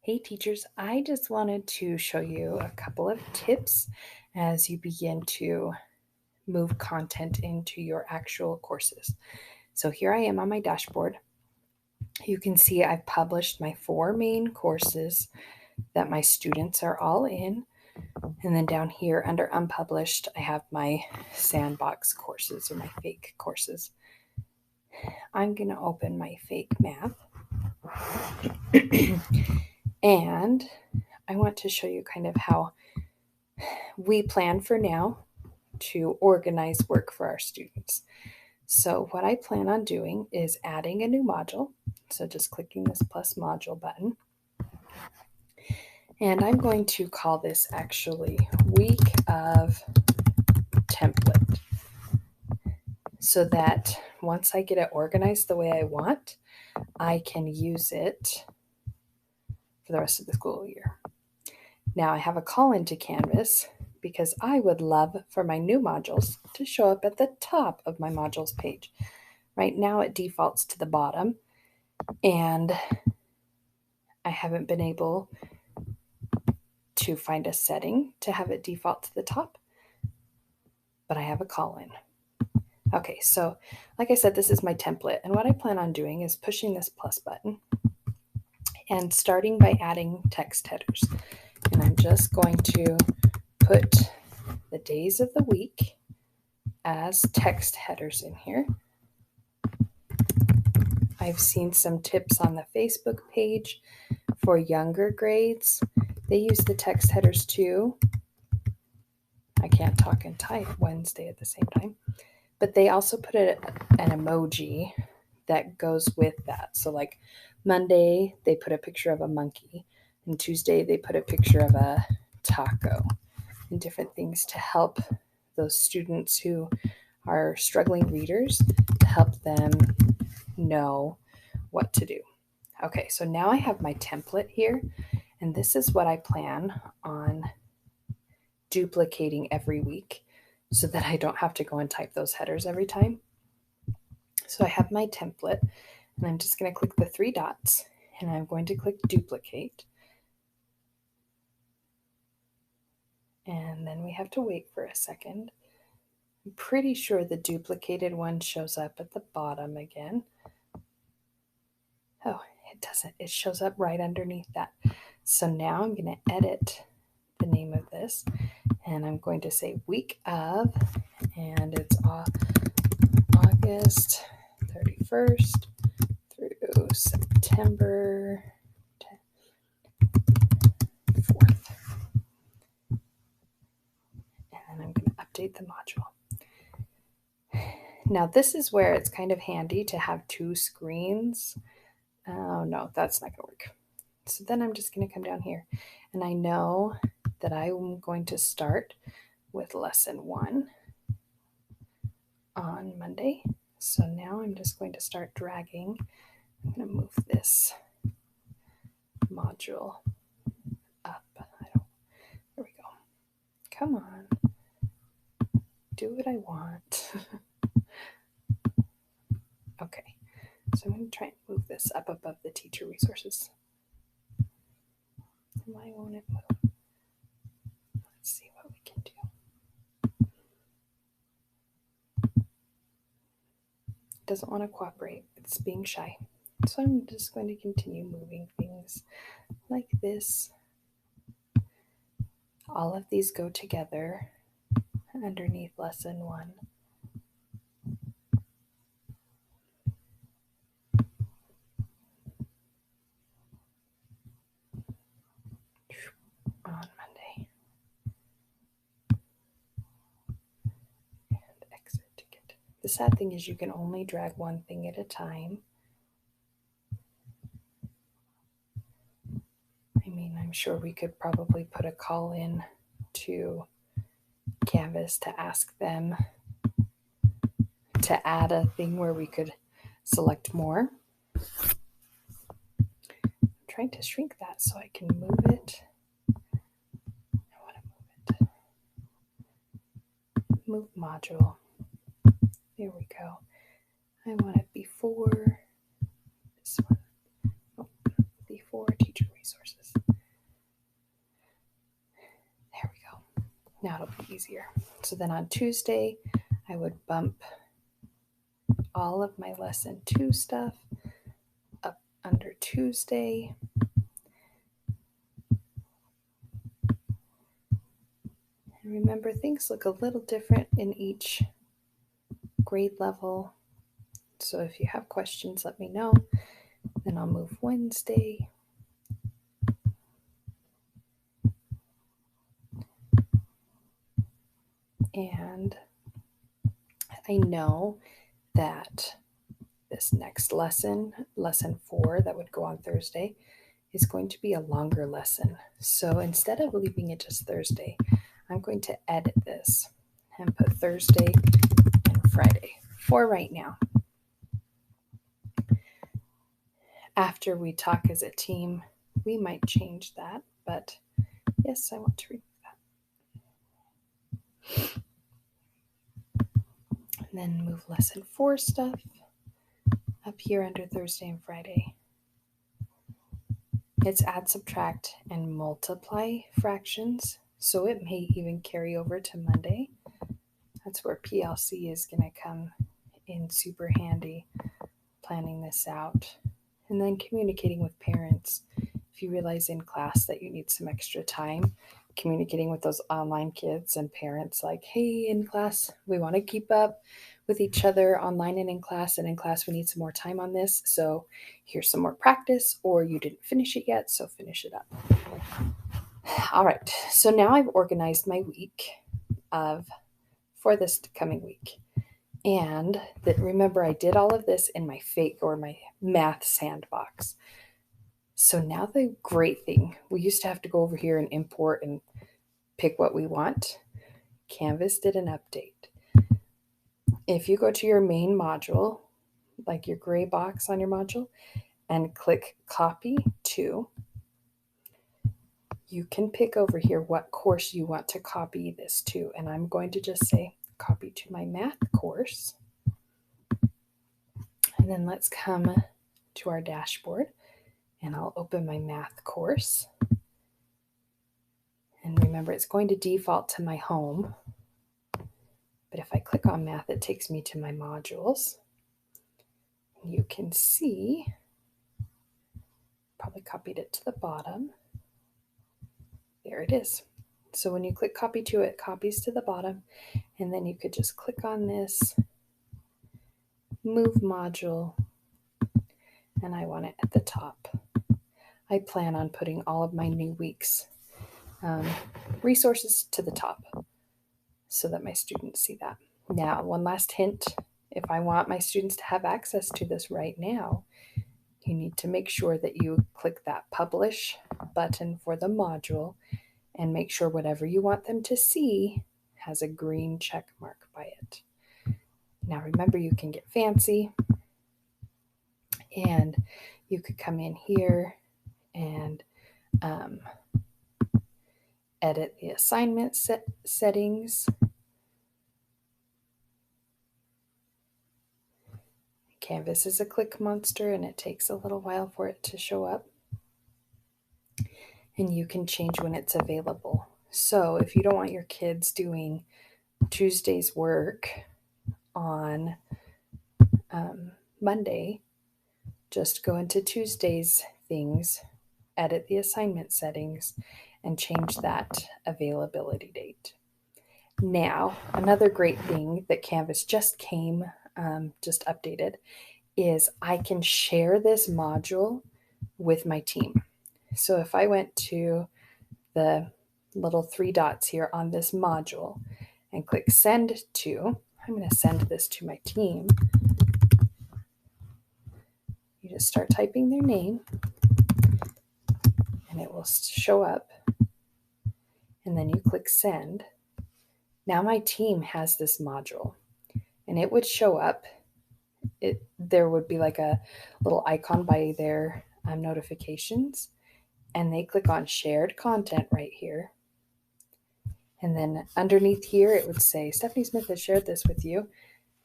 Hey teachers, I just wanted to show you a couple of tips as you begin to move content into your actual courses. So here I am on my dashboard. You can see I've published my 4 main courses that my students are all in. And then down here under unpublished, I have my sandbox courses or my fake courses. I'm going to open my fake math. And I want to show you kind of how we plan for now to organize work for our students. So what I plan on doing is adding a new module. So just clicking this plus module button. And I'm going to call this actually week of template, so that once I get it organized the way I want, I can use it for the rest of the school year. Now I have a call into Canvas because I would love for my new modules to show up at the top of my modules page. Right now it defaults to the bottom, and I haven't been able to find a setting to have it default to the top, but I have a call in. Okay, so like I said, this is my template, and what I plan on doing is pushing this plus button and starting by adding text headers. And I'm just going to put the days of the week as text headers in here. I've seen some tips on the Facebook page for younger grades. They use the text headers too. I can't talk and type Wednesday at the same time. But they also put an emoji that goes with that. So like Monday, they put a picture of a monkey. And Tuesday, they put a picture of a taco and different things to help those students who are struggling readers, to help them know what to do. Okay, so now I have my template here, and this is what I plan on duplicating every week so that I don't have to go and type those headers every time. So I have my template, and I'm just going to click the 3 dots, and I'm going to click duplicate. And then we have to wait for a second. I'm pretty sure the duplicated one shows up at the bottom again. Oh, it doesn't. It shows up right underneath that. So now I'm going to edit the name of this, and I'm going to say week of, and it's August 31st through September 4th. And then I'm going to update the module. Now this is where it's kind of handy to have 2 screens. Oh no, that's not going to work. So then I'm just going to come down here, and I know that I'm going to start with lesson 1 on Monday. So now I'm just going to start dragging. I'm going to move this module up. There we go. Come on. Do what I want. Okay. So I'm going to try and move this up above the teacher resources. Why won't it move? Let's see what we can do. It doesn't want to cooperate. It's being shy. So I'm just going to continue moving things like this. All of these go together underneath lesson 1. On Monday. And exit to get. The sad thing is you can only drag one thing at a time. I mean, I'm sure we could probably put a call in to Canvas to ask them to add a thing where we could select more. I'm trying to shrink that so I can move it. I want to move it. Move module. There we go. I want it before this one. Oh, before teacher resources. Now it'll be easier. So then on Tuesday, I would bump all of my lesson 2 stuff up under Tuesday. And remember, things look a little different in each grade level. So if you have questions, let me know. Then I'll move Wednesday. And I know that this next lesson, lesson 4, that would go on Thursday, is going to be a longer lesson. So instead of leaving it just Thursday, I'm going to edit this and put Thursday and Friday for right now. After we talk as a team, we might change that, but yes, I want to read that. And then move lesson 4 stuff up here under Thursday and Friday. It's add, subtract, and multiply fractions, so it may even carry over to Monday. That's where PLC is going to come in super handy, planning this out. And then communicating with parents. If you realize in class that you need some extra time, communicating with those online kids and parents like, hey, in class, we want to keep up with each other online and in class we need some more time on this. So here's some more practice, or you didn't finish it yet, so finish it up. All right, so now I've organized my week for this coming week. And remember, I did all of this in my my math sandbox. So now the great thing, we used to have to go over here and import and pick what we want. Canvas did an update. If you go to your main module, like your gray box on your module, and click copy to, you can pick over here what course you want to copy this to. And I'm going to just say copy to my math course. And then let's come to our dashboard and I'll open my math course. And remember, it's going to default to my home. But if I click on math, it takes me to my modules. You can see, probably copied it to the bottom. There it is. So when you click copy to, it copies to the bottom. And then you could just click on this, move module, and I want it at the top. I plan on putting all of my new week's resources to the top so that my students see that. Now, one last hint, if I want my students to have access to this right now, you need to make sure that you click that publish button for the module and make sure whatever you want them to see has a green check mark by it. Now remember, you can get fancy and you could come in here and edit the assignment settings. Canvas is a click monster and it takes a little while for it to show up. And you can change when it's available. So if you don't want your kids doing Tuesday's work on Monday, just go into Tuesday's things, edit the assignment settings, and change that availability date. Now, another great thing that Canvas just updated, is I can share this module with my team. So if I went to the little 3 dots here on this module and click send to, I'm going to send this to my team. You just start typing their name and it will show up. And then you click send. Now my team has this module and it would show up. There would be like a little icon by their notifications, and they click on shared content right here. And then underneath here, it would say, Stephanie Smith has shared this with you.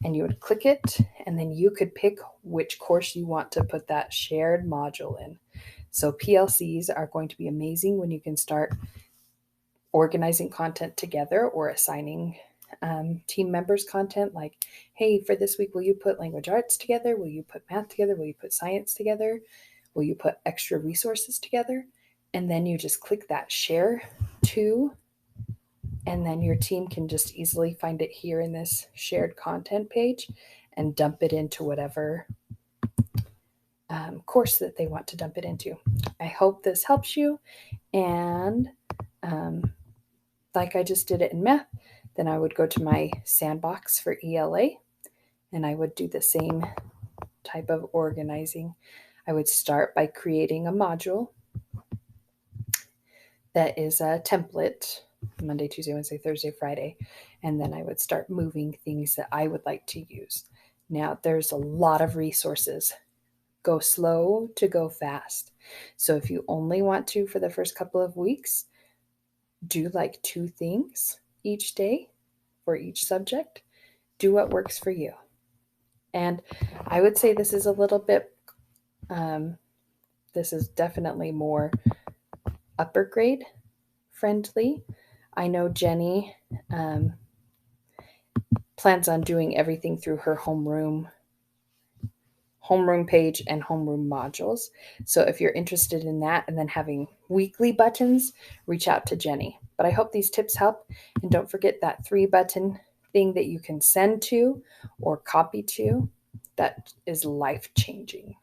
And you would click it, and then you could pick which course you want to put that shared module in. So PLCs are going to be amazing when you can start organizing content together or assigning team members content like, hey, for this week, will you put language arts together? Will you put math together? Will you put science together? Will you put extra resources together? And then you just click that share to, and then your team can just easily find it here in this shared content page and dump it into whatever course that they want to dump it into. I hope this helps you. And like I just did it in math, then I would go to my sandbox for ELA and I would do the same type of organizing. I would start by creating a module that is a template Monday, Tuesday, Wednesday, Thursday, Friday, and then I would start moving things that I would like to use. Now, there's a lot of resources. Go slow to go fast. So if you only want to, for the first couple of weeks, do like 2 things each day for each subject. Do what works for you. And I would say this is a little bit, this is definitely more upper grade friendly. I know Jenny plans on doing everything through her homeroom page and homeroom modules. So if you're interested in that and then having weekly buttons, reach out to Jenny. But I hope these tips help. And don't forget that 3-button thing that you can send to or copy to. That is life changing.